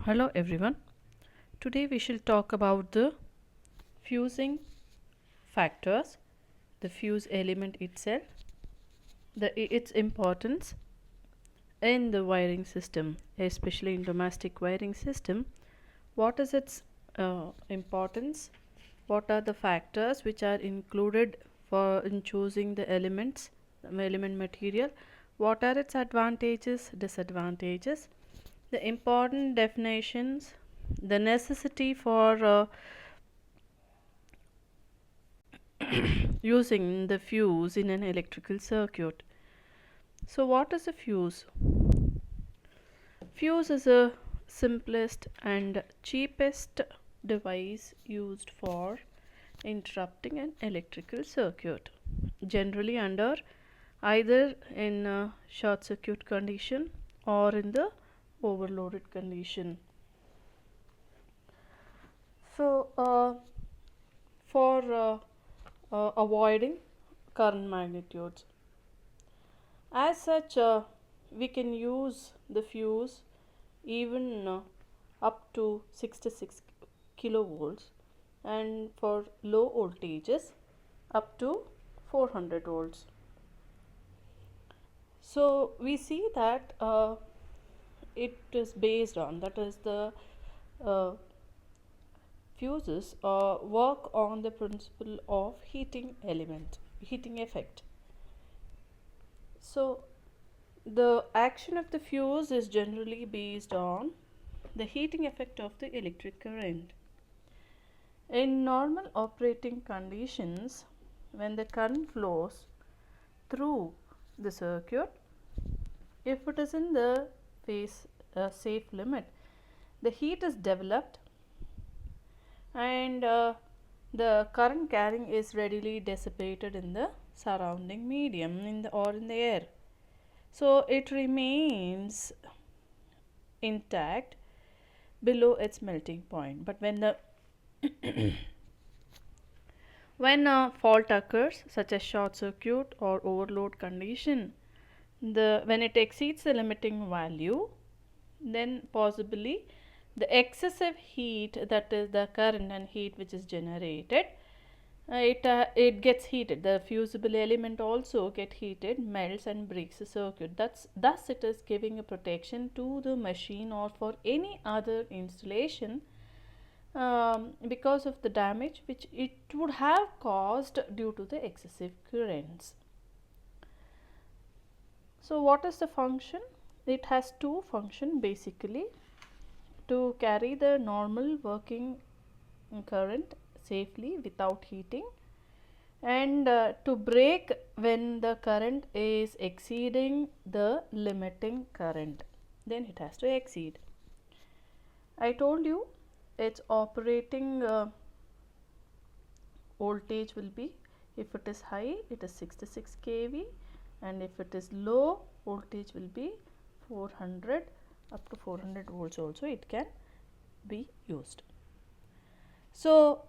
Hello everyone. Today we shall talk about the fusing factors, the fuse element itself, its importance in the wiring system, especially in domestic wiring system. What is its importance? What are the factors which are included for in choosing the elements, the element material? What are its advantages, disadvantages? The important definitions, the necessity for using the fuse in an electrical circuit. So what is a fuse? Fuse is a simplest and cheapest device used for interrupting an electrical circuit, generally under either in a short circuit condition or in the overloaded condition. So for avoiding current magnitudes, as such we can use the fuse even up to 66 kilovolts, and for low voltages up to 400 volts. So we see that it is based on, that is the uh, fuses work on the principle of heating effect. So the action of the fuse is generally based on the heating effect of the electric current. In normal operating conditions, when the current flows through the circuit, if it is in the phase safe limit, the heat is developed and the current carrying is readily dissipated in the surrounding medium or in the air. So it remains intact below its melting point. But when the when a fault occurs, such as short circuit or overload condition, when it exceeds the limiting value, then possibly the excessive heat, that is the current and heat which is generated, it gets heated. The fusible element also get heated, melts and breaks the circuit. Thus it is giving a protection to the machine or for any other installation because of the damage which it would have caused due to the excessive currents. So what is the function? It has two functions basically: to carry the normal working current safely without heating, and to break when the current is exceeding the limiting current, then it has to exceed. I told you its operating voltage will be, if it is high it is 66 kV, and if it is low voltage will be 400, up to 400 volts also it can be used. So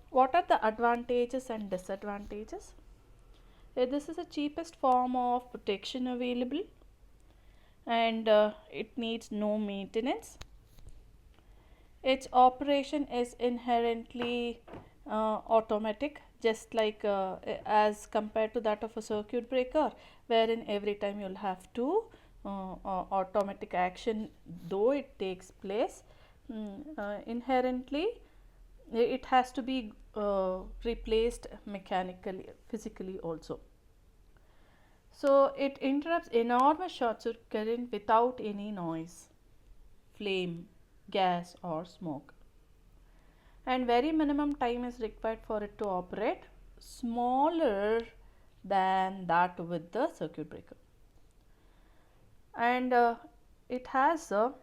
what are the advantages and disadvantages? This is the cheapest form of protection available, and it needs no maintenance. Its operation is inherently automatic, just like as compared to that of a circuit breaker, wherein every time you'll have to automatic action though it takes place, inherently it has to be replaced mechanically, physically also. So it interrupts enormous short circuit current without any noise, flame, gas or smoke, and very minimum time is required for it to operate, smaller than that with the circuit breaker. And it has a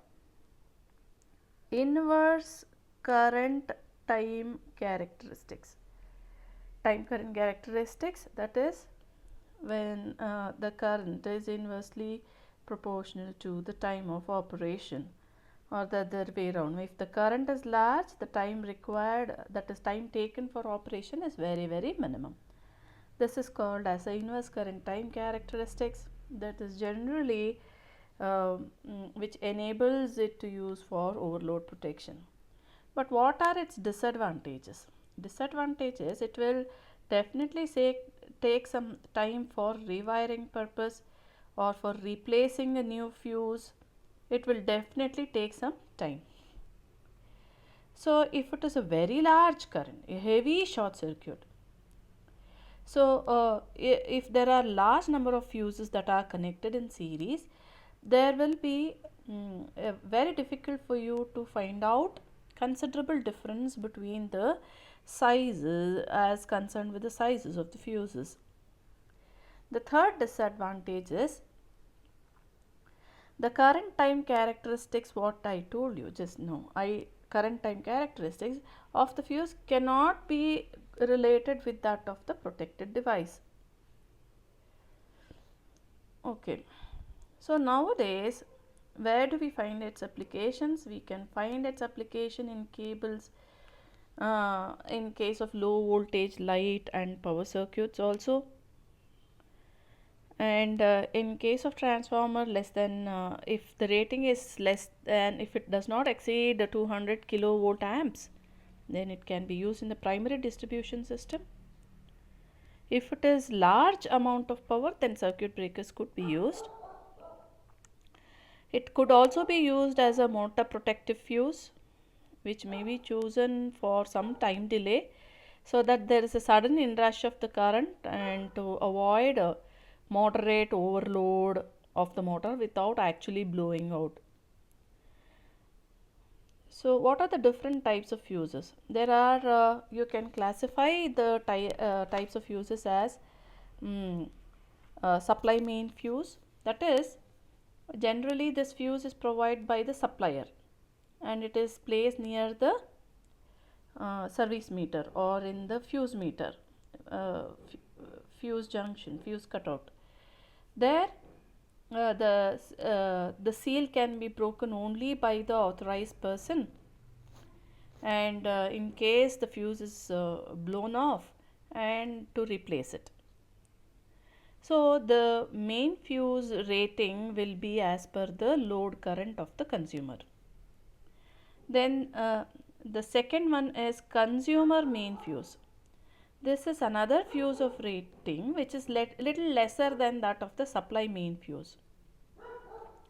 inverse current time characteristics. Time current characteristics, that is when the current is inversely proportional to the time of operation, or the other way around. If the current is large, the time required, that is time taken for operation, is very minimum. This is called as the inverse current time characteristics. That is generally which enables it to use for overload protection. But what are its disadvantages? Disadvantages, it will definitely take some time for rewiring purpose or for replacing a new fuse. It will definitely take some time. So if it is a very large current, a heavy short circuit, so if there are large number of fuses that are connected in series, there will be very difficult for you to find out considerable difference between the sizes as concerned with the sizes of the fuses. The third disadvantage is the current time characteristics, what I told you just now. Current time characteristics of the fuse cannot be related with that of the protected device. Okay. So nowadays, where do we find its applications? We can find its application in cables, in case of low voltage light and power circuits also, and in case of transformer less than if the rating is less than, if it does not exceed 200 kilovolt amps, then it can be used in the primary distribution system. If it is large amount of power, then circuit breakers could be used. It could also be used as a motor protective fuse, which may be chosen for some time delay, so that there is a sudden inrush of the current and to avoid a moderate overload of the motor without actually blowing out. So what are the different types of fuses? There are, you can classify the types of fuses as supply main fuse. That is, generally this fuse is provided by the supplier and it is placed near the service meter or in the fuse meter, fuse junction, fuse cutout. There the seal can be broken only by the authorized person, and in case the fuse is blown off, and to replace it. So the main fuse rating will be as per the load current of the consumer. Then the second one is consumer main fuse. This is another fuse of rating which is little lesser than that of the supply main fuse.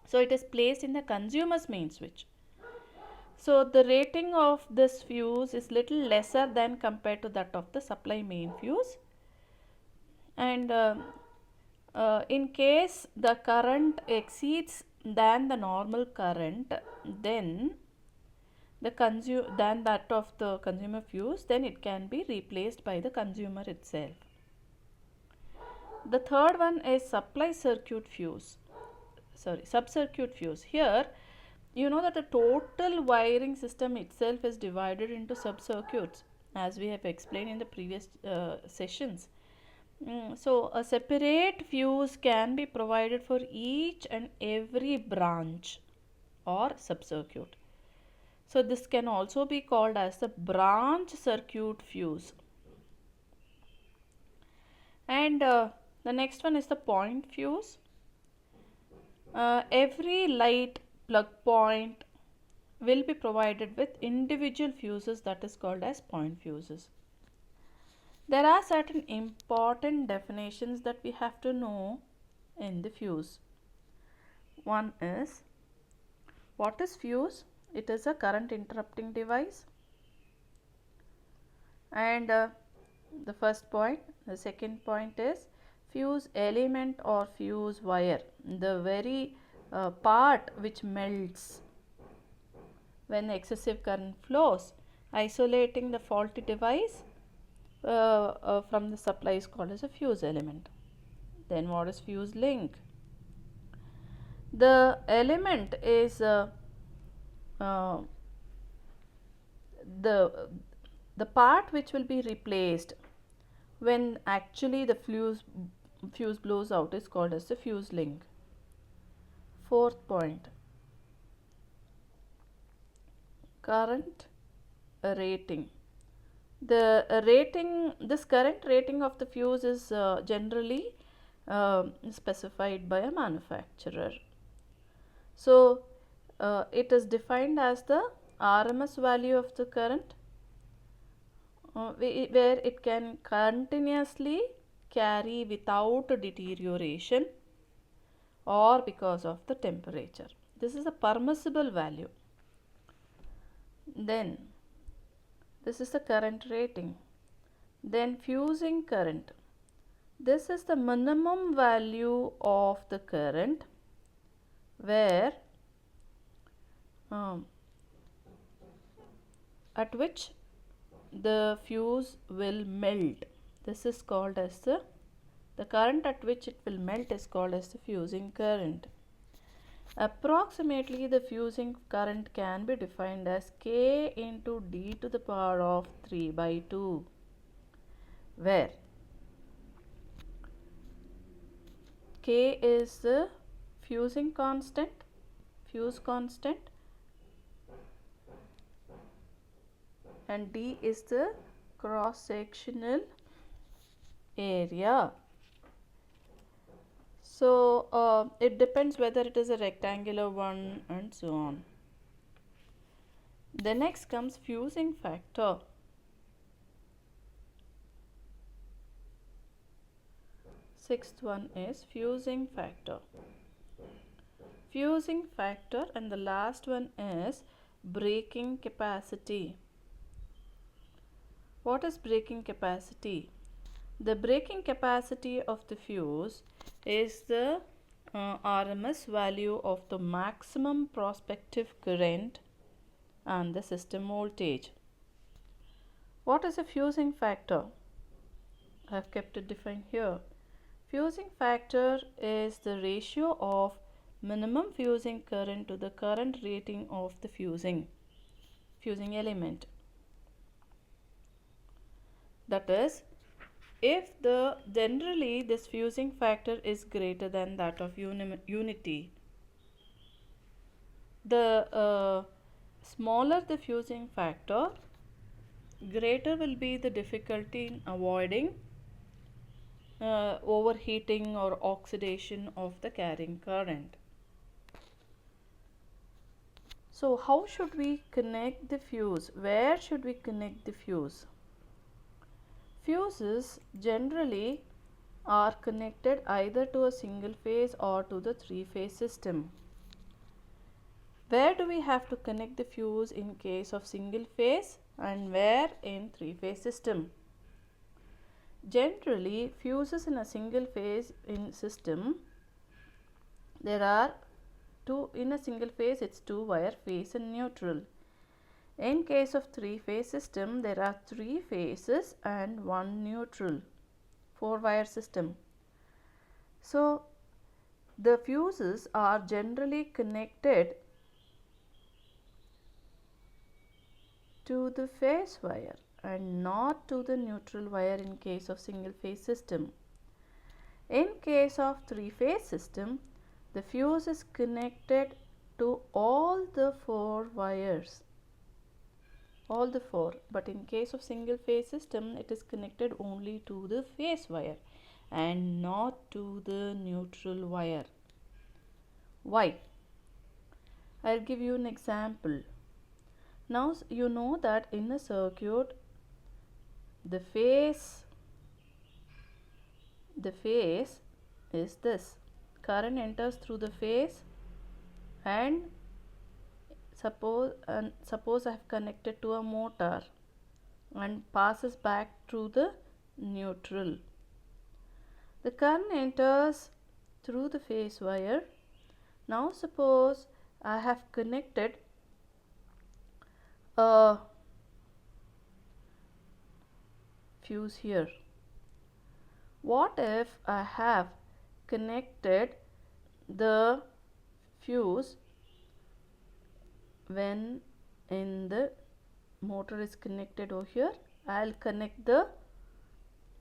So it is placed in the consumer's main switch. So the rating of this fuse is little lesser than compared to that of the supply main fuse. And in case the current exceeds than the normal current, then than that of the consumer fuse, then it can be replaced by the consumer itself. The third one is sub-circuit fuse. Here you know that the total wiring system itself is divided into sub-circuits, as we have explained in the previous sessions. So a separate fuse can be provided for each and every branch or sub-circuit. So this can also be called as the branch circuit fuse. And the next one is the point fuse. Every light plug point will be provided with individual fuses, that is called as point fuses. There are certain important definitions that we have to know in the fuse. One is, what is fuse? It is a current interrupting device. And the first point. The second point is fuse element or fuse wire, the very part which melts when excessive current flows, isolating the faulty device from the supply is called as a fuse element. Then what is fuse link? The element is the part which will be replaced when actually the fuse blows out is called as the fuse link. Fourth point, current rating. This current rating of the fuse is generally specified by a manufacturer. So it is defined as the RMS value of the current, where it can continuously carry without deterioration or because of the temperature. This is a permissible value. Then this is the current rating. Then fusing current. This is the minimum value of the current where at which the fuse will melt. This is called as the current at which it will melt is called as the fusing current. Approximately the fusing current can be defined as K into D to the power of 3 by 2, where K is the fusing constant, fuse constant, and D is the cross sectional area. So it depends whether it is a rectangular one and so on. The next comes fusing factor. Sixth one is fusing factor. Fusing factor, and the last one is breaking capacity. What is breaking capacity? The breaking capacity of the fuse is the RMS value of the maximum prospective current and the system voltage. What is a fusing factor? I have kept it defined here. Fusing factor is the ratio of minimum fusing current to the current rating of the fusing element. That is, if generally this fusing factor is greater than that of unity, the smaller the fusing factor, greater will be the difficulty in avoiding overheating or oxidation of the carrying current. So how should we connect the fuse? Where should we connect the fuse? Fuses generally are connected either to a single phase or to the three-phase system. Where do we have to connect the fuse in case of single phase and where in three-phase system? Generally, fuses in a single phase system, there are two. In a single phase, it's two wire, phase and neutral. In case of three-phase system, there are three phases and one neutral, four-wire system. So the fuses are generally connected to the phase wire and not to the neutral wire in case of single phase system. In case of three-phase system, the fuse is connected to all the four wires, all the four, but in case of single phase system, it is connected only to the phase wire and not to the neutral wire. Why? I'll give you an example. Now you know that in a circuit, the phase is this. Current enters through the phase, and suppose I have connected to a motor and passes back through the neutral. The current enters through the phase wire. Now suppose I have connected a fuse here. What if I have connected the fuse when in the motor is connected over here? I'll connect the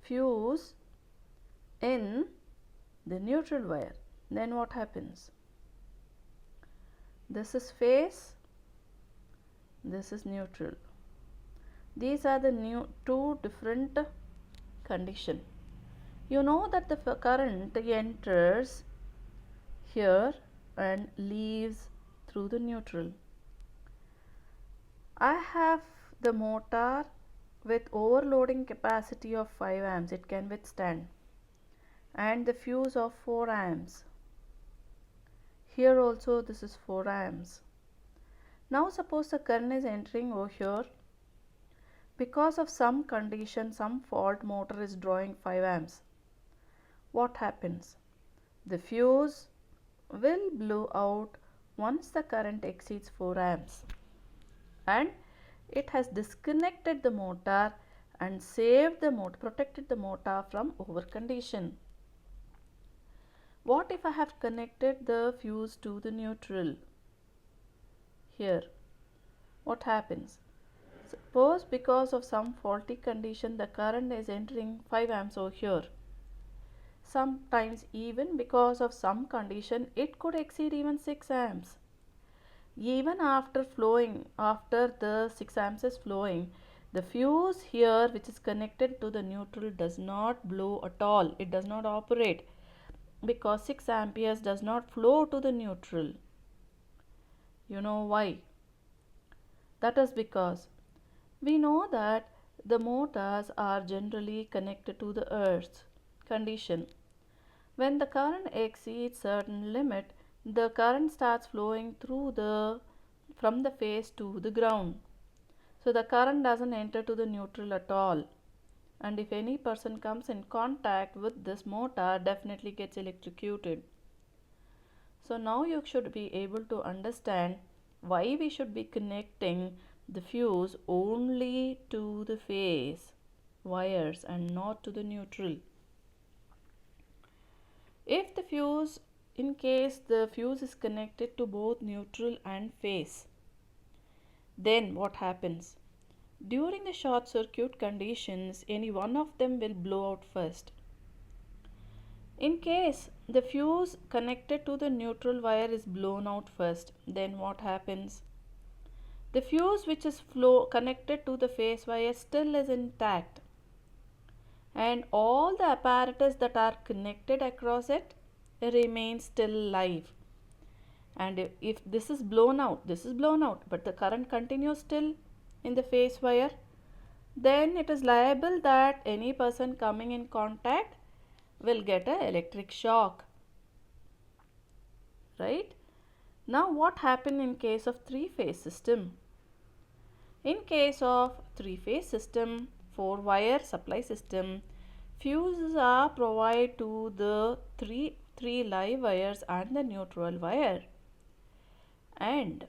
fuse in the neutral wire. Then what happens? This is phase, this is neutral. These are the two different conditions. You know that the current enters here and leaves through the neutral. I have the motor with overloading capacity of 5 amps, it can withstand, and the fuse of 4 amps. Here also this is 4 amps. Now suppose the current is entering over here. Because of some condition, some fault, motor is drawing 5 amps. What happens? The fuse will blow out once the current exceeds 4 amps, and it has disconnected the motor and saved the motor, protected the motor from over condition. What if I have connected the fuse to the neutral? Here, what happens? Suppose because of some faulty condition the current is entering 5 amps over here. Sometimes even because of some condition it could exceed even 6 amps. Even after flowing, after the 6 amps is flowing, the fuse here which is connected to the neutral does not blow at all. It does not operate because 6 amperes does not flow to the neutral. You know why? That is because we know that the motors are generally connected to the earth's condition. When the current exceeds certain limit, the current starts flowing through from the face to the ground. So the current doesn't enter to the neutral at all. And if any person comes in contact with this motor, definitely gets electrocuted. So now you should be able to understand why we should be connecting the fuse only to the phase wires and not to the neutral. If the fuse, in case the fuse is connected to both neutral and phase, then what happens? During the short circuit conditions, any one of them will blow out first. In case the fuse connected to the neutral wire is blown out first, then what happens? The fuse which is connected to the phase wire still is intact, and all the apparatus that are connected across it remain still live. And if this is blown out, but the current continues still in the phase wire, then it is liable that any person coming in contact will get an electric shock. Right? Now what happens in case of three-phase system? In case of three-phase system, 4-wire supply system, fuses are provided to the three live wires and the neutral wire. And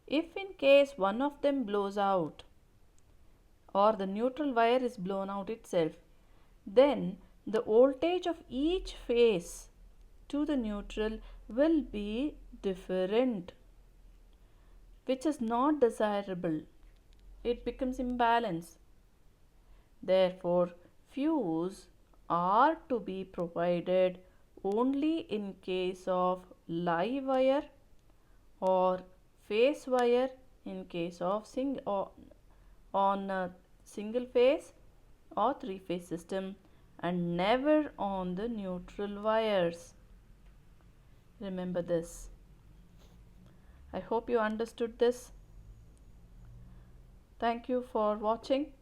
if in case one of them blows out or the neutral wire is blown out itself, then the voltage of each phase to the neutral will be different, which is not desirable. It becomes imbalance. Therefore, fuse are to be provided only in case of live wire or phase wire in case of on a single phase or three-phase system, and never on the neutral wires. Remember this. I hope you understood this. Thank you for watching.